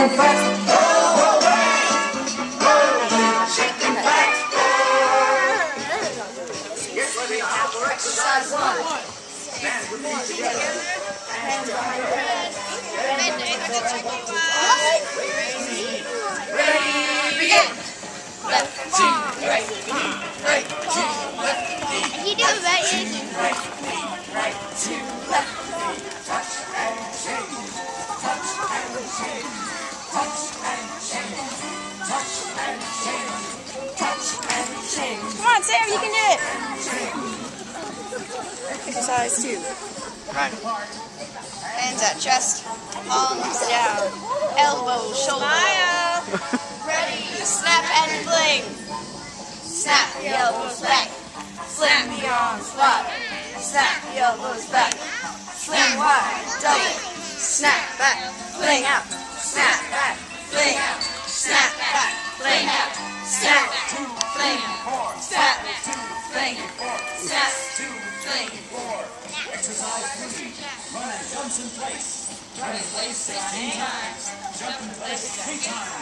shaking fast. Go away. Rolling, shaking fast. Yes, we have for exercise one. Stand with me together. Hands behind your head. Ready, begin. Left, two, right, knee, right, two, left, knee. You do it right, Yankee. Right, knee, right, two, left, knee. Touch and change. Touch and change. Touch and change. Touch and change. Touch and change. Come on, Sam, you can do it. Exercise 2. Right. Hands at chest, palms down, elbows, shoulders. Ready, snap and fling. Snap the elbows back. Fling the arms wide. Snap the elbows back. Fling wide, double. Snap back, fling out. Snap back, fling out. Snap back, fling out. Snap, fling, snap, fling, snap, fling. Exercise 3. Run and jumps in place. Run in place 16 times. Jump in place 3 times.